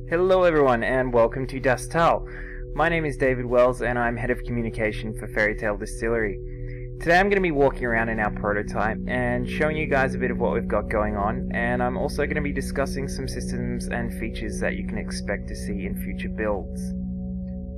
Hello everyone and welcome to Das Tal. My name is David Wells and I'm Head of Communication for Fairy Tale Distillery. Today I'm going to be walking around in our prototype and showing you guys a bit of what we've got going on, and I'm also going to be discussing some systems and features that you can expect to see in future builds.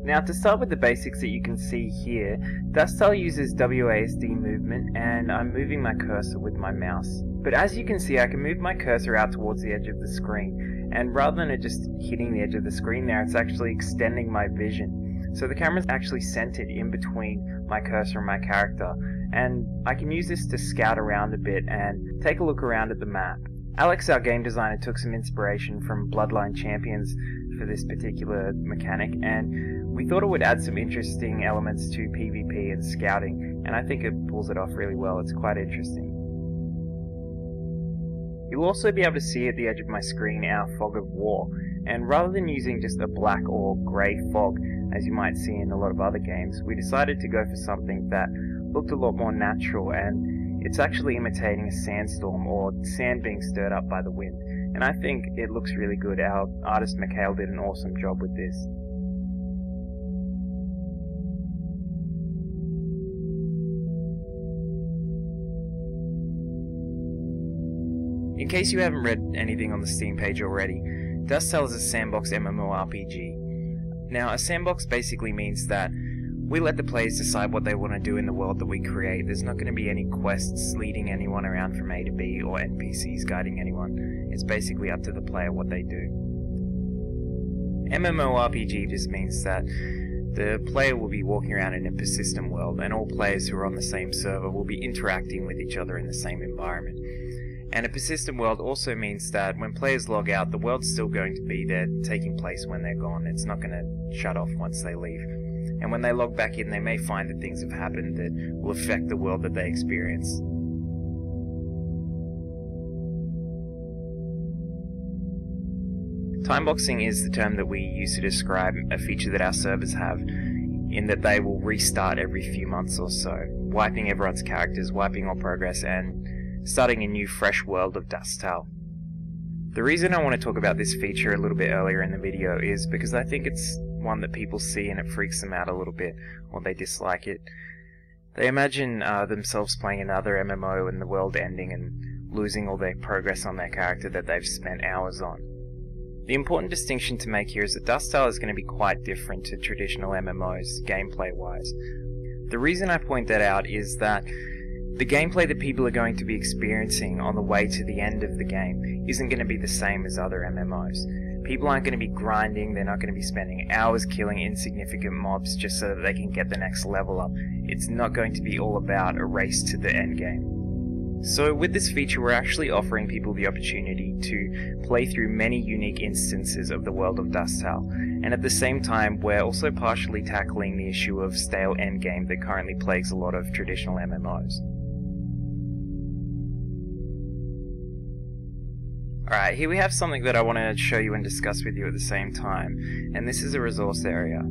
Now, to start with the basics that you can see here, Das Tal uses WASD movement and I'm moving my cursor with my mouse. But as you can see, I can move my cursor out towards the edge of the screen, and rather than it just hitting the edge of the screen there, it's actually extending my vision. So the camera's actually centered in between my cursor and my character, and I can use this to scout around a bit and take a look around at the map. Alex, our game designer, took some inspiration from Bloodline Champions for this particular mechanic, and we thought it would add some interesting elements to PvP and scouting, and I think it pulls it off really well. It's quite interesting. You'll also be able to see at the edge of my screen our fog of war, and rather than using just a black or grey fog as you might see in a lot of other games, we decided to go for something that looked a lot more natural, and it's actually imitating a sandstorm or sand being stirred up by the wind, and I think it looks really good. Our artist Mikhail did an awesome job with this. In case you haven't read anything on the Steam page already, Das Tal is a Sandbox MMORPG. Now, a sandbox basically means that we let the players decide what they want to do in the world that we create. There's not going to be any quests leading anyone around from A to B or NPCs guiding anyone. It's basically up to the player what they do. MMORPG just means that the player will be walking around in a persistent world, and all players who are on the same server will be interacting with each other in the same environment. And a persistent world also means that when players log out, the world's still going to be there, taking place when they're gone. It's not going to shut off once they leave. And when they log back in, they may find that things have happened that will affect the world that they experience. Timeboxing is the term that we use to describe a feature that our servers have, in that they will restart every few months or so, wiping everyone's characters, wiping all progress, and starting a new fresh world of Das Tal. The reason I want to talk about this feature a little bit earlier in the video is because I think it's one that people see and it freaks them out a little bit, or they dislike it. They imagine themselves playing another MMO and the world ending and losing all their progress on their character that they've spent hours on. The important distinction to make here is that Das Tal is going to be quite different to traditional MMOs, gameplay-wise. The reason I point that out is that the gameplay that people are going to be experiencing on the way to the end of the game isn't going to be the same as other MMOs. People aren't going to be grinding, they're not going to be spending hours killing insignificant mobs just so that they can get the next level up. It's not going to be all about a race to the end game. So with this feature, we're actually offering people the opportunity to play through many unique instances of the world of Das Tal, and at the same time we're also partially tackling the issue of stale endgame that currently plagues a lot of traditional MMOs. Alright, here we have something that I want to show you and discuss with you at the same time, and this is a resource area.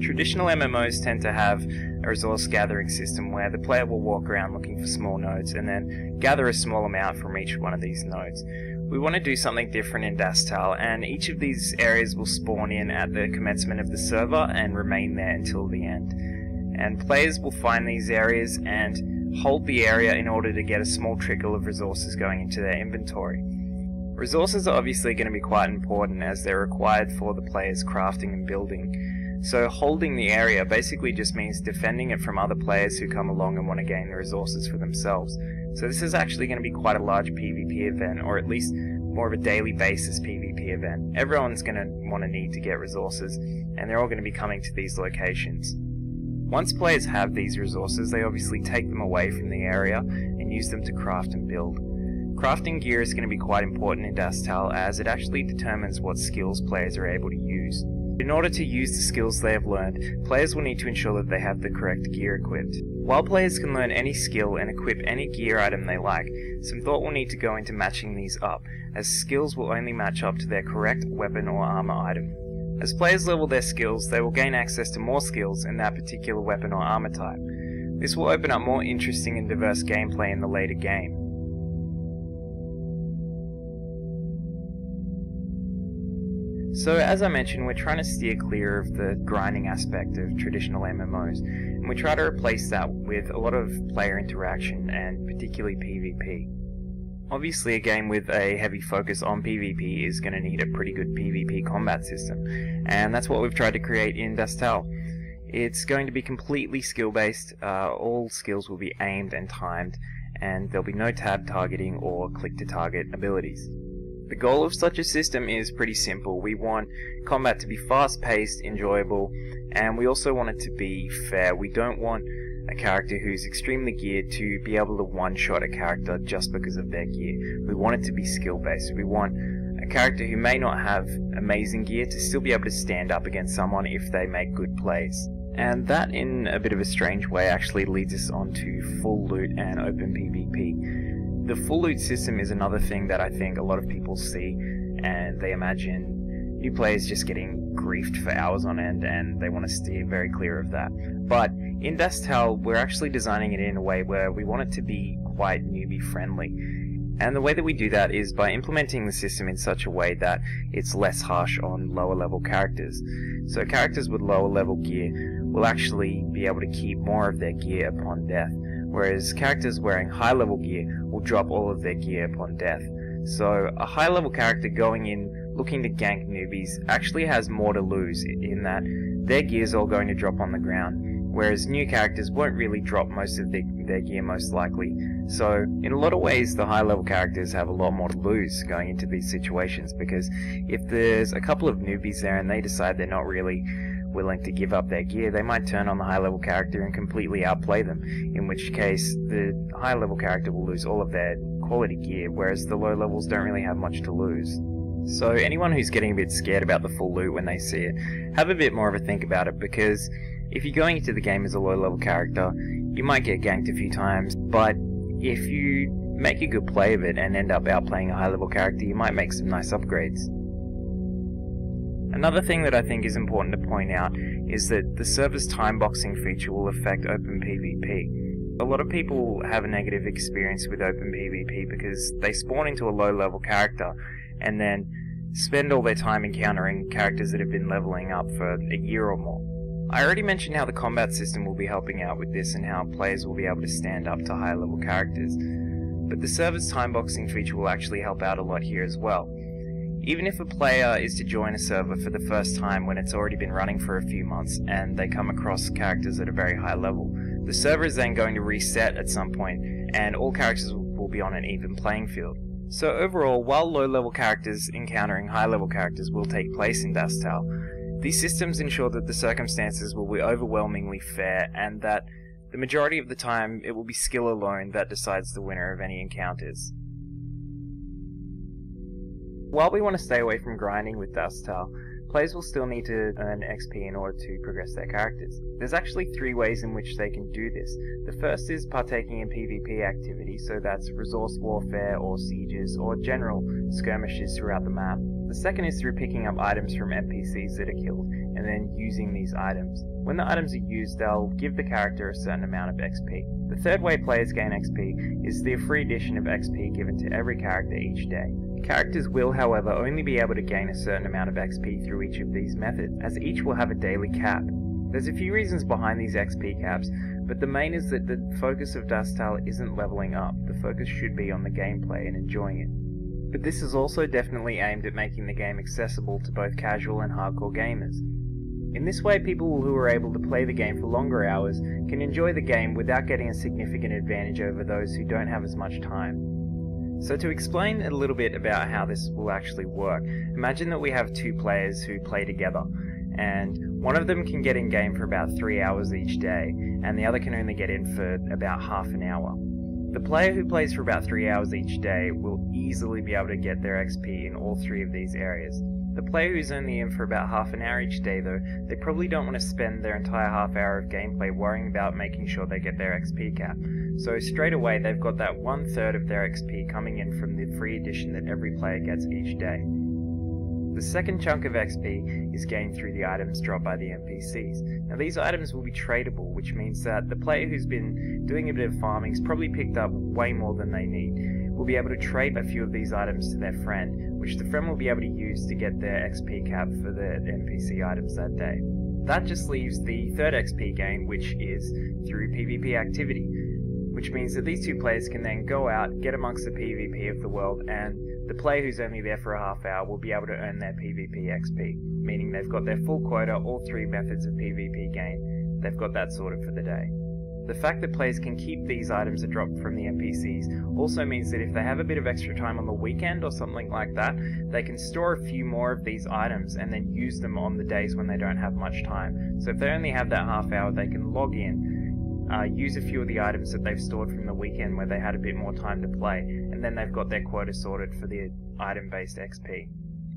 Traditional MMOs tend to have a resource gathering system where the player will walk around looking for small nodes and then gather a small amount from each one of these nodes. We want to do something different in Das Tal, and each of these areas will spawn in at the commencement of the server and remain there until the end. And players will find these areas and hold the area in order to get a small trickle of resources going into their inventory. Resources are obviously going to be quite important as they're required for the players' crafting and building. So holding the area basically just means defending it from other players who come along and want to gain the resources for themselves. So this is actually going to be quite a large PvP event, or at least more of a daily basis PvP event. Everyone's going to want to need to get resources, and they're all going to be coming to these locations. Once players have these resources, they obviously take them away from the area and use them to craft and build. Crafting gear is going to be quite important in Das Tal as it actually determines what skills players are able to use. In order to use the skills they have learned, players will need to ensure that they have the correct gear equipped. While players can learn any skill and equip any gear item they like, some thought will need to go into matching these up, as skills will only match up to their correct weapon or armor item. As players level their skills, they will gain access to more skills in that particular weapon or armor type. This will open up more interesting and diverse gameplay in the later game. So as I mentioned, we're trying to steer clear of the grinding aspect of traditional MMOs, and we try to replace that with a lot of player interaction and particularly PvP. Obviously a game with a heavy focus on PvP is going to need a pretty good PvP combat system, and that's what we've tried to create in Das Tal. It's going to be completely skill based, all skills will be aimed and timed, and there'll be no tab targeting or click to target abilities. The goal of such a system is pretty simple. We want combat to be fast paced, enjoyable, and we also want it to be fair. We don't want a character who's extremely geared to be able to one-shot a character just because of their gear. We want it to be skill-based. We want a character who may not have amazing gear to still be able to stand up against someone if they make good plays. And that, in a bit of a strange way, actually leads us on to full loot and open PvP. The full loot system is another thing that I think a lot of people see, and they imagine new players just getting griefed for hours on end, and they want to steer very clear of that. But in Das Tal, we're actually designing it in a way where we want it to be quite newbie friendly. And the way that we do that is by implementing the system in such a way that it's less harsh on lower level characters. So characters with lower level gear will actually be able to keep more of their gear upon death, whereas characters wearing high level gear will drop all of their gear upon death. So a high level character going in looking to gank newbies actually has more to lose in that their gear's all going to drop on the ground, whereas new characters won't really drop most of their gear most likely. So in a lot of ways the high level characters have a lot more to lose going into these situations, because if there's a couple of newbies there and they decide they're not really willing to give up their gear, they might turn on the high level character and completely outplay them, in which case the high level character will lose all of their quality gear, whereas the low levels don't really have much to lose. So anyone who's getting a bit scared about the full loot when they see it, have a bit more of a think about it, because if you're going into the game as a low level character, you might get ganked a few times, but if you make a good play of it and end up outplaying a high level character, you might make some nice upgrades. Another thing that I think is important to point out is that the server's time boxing feature will affect open PvP. A lot of people have a negative experience with open PvP because they spawn into a low level character and then spend all their time encountering characters that have been leveling up for a year or more. I already mentioned how the combat system will be helping out with this and how players will be able to stand up to high level characters, but the server's time boxing feature will actually help out a lot here as well. Even if a player is to join a server for the first time when it's already been running for a few months and they come across characters at a very high level, the server is then going to reset at some point and all characters will be on an even playing field. So overall, while low level characters encountering high level characters will take place in Das Tal, these systems ensure that the circumstances will be overwhelmingly fair and that the majority of the time it will be skill alone that decides the winner of any encounters. While we want to stay away from grinding with Das Tal, players will still need to earn XP in order to progress their characters. There's actually 3 ways in which they can do this. The first is partaking in PvP activity, so that's resource warfare or sieges or general skirmishes throughout the map. The second is through picking up items from NPCs that are killed and then using these items. When the items are used, they'll give the character a certain amount of XP. The third way players gain XP is the free addition of XP given to every character each day. Characters will, however, only be able to gain a certain amount of XP through each of these methods, as each will have a daily cap. There's a few reasons behind these XP caps, but the main is that the focus of Das Tal isn't leveling up. The focus should be on the gameplay and enjoying it. But this is also definitely aimed at making the game accessible to both casual and hardcore gamers. In this way, people who are able to play the game for longer hours can enjoy the game without getting a significant advantage over those who don't have as much time. So to explain a little bit about how this will actually work, imagine that we have 2 players who play together, and one of them can get in game for about 3 hours each day, and the other can only get in for about half an hour. The player who plays for about 3 hours each day will easily be able to get their XP in all 3 of these areas. The player who's only in for about half an hour each day though, they probably don't want to spend their entire half hour of gameplay worrying about making sure they get their XP cap. So straight away they've got that 1/3 of their XP coming in from the free addition that every player gets each day. The second chunk of XP is gained through the items dropped by the NPCs. Now these items will be tradable, which means that the player who's been doing a bit of farming's probably picked up way more than they need, will be able to trade a few of these items to their friend, which the friend will be able to use to get their XP cap for the NPC items that day. That just leaves the third XP gain, which is through PvP activity, which means that these two players can then go out, get amongst the PvP of the world, and the player who's only there for a half hour will be able to earn their PvP XP, meaning they've got their full quota, all three methods of PvP gain, they've got that sorted for the day. The fact that players can keep these items that drop from the NPCs also means that if they have a bit of extra time on the weekend or something like that, they can store a few more of these items and then use them on the days when they don't have much time. So if they only have that half hour, they can log in, use a few of the items that they've stored from the weekend where they had a bit more time to play, and then they've got their quota sorted for the item-based XP.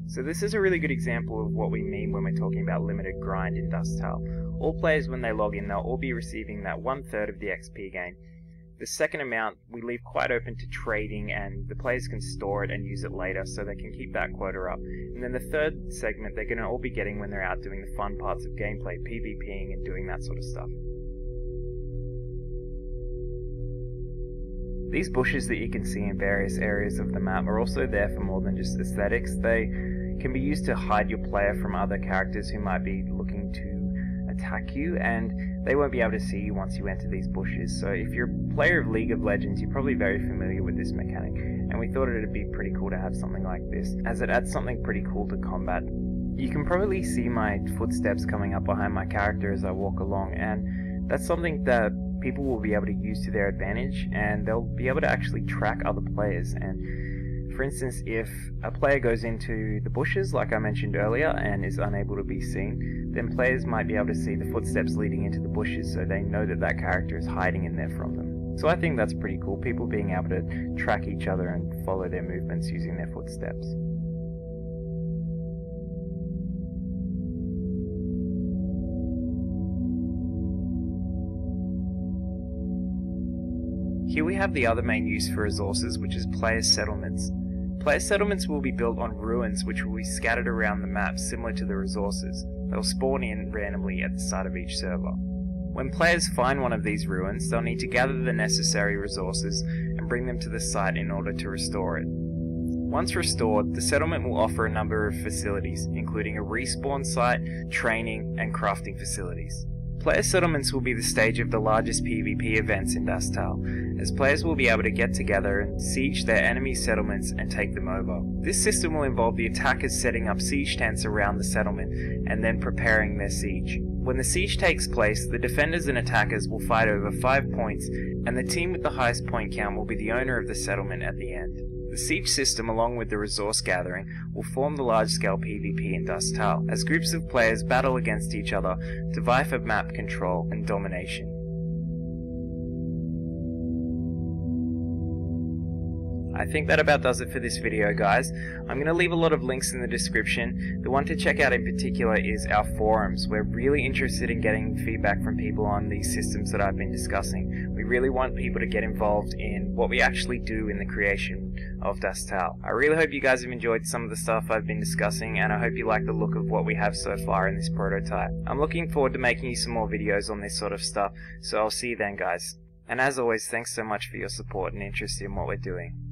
So this is a really good example of what we mean when we're talking about limited grind in Das Tal. All players, when they log in, they'll all be receiving that 1/3 of the XP gain. The second amount we leave quite open to trading, and the players can store it and use it later so they can keep that quota up. And then the third segment they're going to all be getting when they're out doing the fun parts of gameplay, PvPing and doing that sort of stuff. These bushes that you can see in various areas of the map are also there for more than just aesthetics. They can be used to hide your player from other characters who might be looking to attack you, and they won't be able to see you once you enter these bushes. So if you're a player of League of Legends, you're probably very familiar with this mechanic, and we thought it'd be pretty cool to have something like this, as it adds something pretty cool to combat. You can probably see my footsteps coming up behind my character as I walk along, and that's something that people will be able to use to their advantage, and they'll be able to actually track other players. And for instance, if a player goes into the bushes, like I mentioned earlier, and is unable to be seen, then players might be able to see the footsteps leading into the bushes, so they know that that character is hiding in there from them. So I think that's pretty cool, people being able to track each other and follow their movements using their footsteps. Here we have the other main use for resources, which is player settlements. Player settlements will be built on ruins which will be scattered around the map, similar to the resources. They'll spawn in randomly at the start of each server. When players find one of these ruins, they'll need to gather the necessary resources and bring them to the site in order to restore it. Once restored, the settlement will offer a number of facilities, including a respawn site, training, and crafting facilities. Player settlements will be the stage of the largest PvP events in Das Tal, as players will be able to get together and siege their enemy settlements and take them over. This system will involve the attackers setting up siege tents around the settlement and then preparing their siege. When the siege takes place, the defenders and attackers will fight over 5 points, and the team with the highest point count will be the owner of the settlement at the end. The siege system, along with the resource gathering, will form the large-scale PvP in Das Tal, as groups of players battle against each other to vie for map control and domination. I think that about does it for this video, guys. I'm going to leave a lot of links in the description. The one to check out in particular is our forums. We're really interested in getting feedback from people on these systems that I've been discussing. We really want people to get involved in what we actually do in the creation of Das Tal. I really hope you guys have enjoyed some of the stuff I've been discussing, and I hope you like the look of what we have so far in this prototype. I'm looking forward to making you some more videos on this sort of stuff, so I'll see you then, guys. And as always, thanks so much for your support and interest in what we're doing.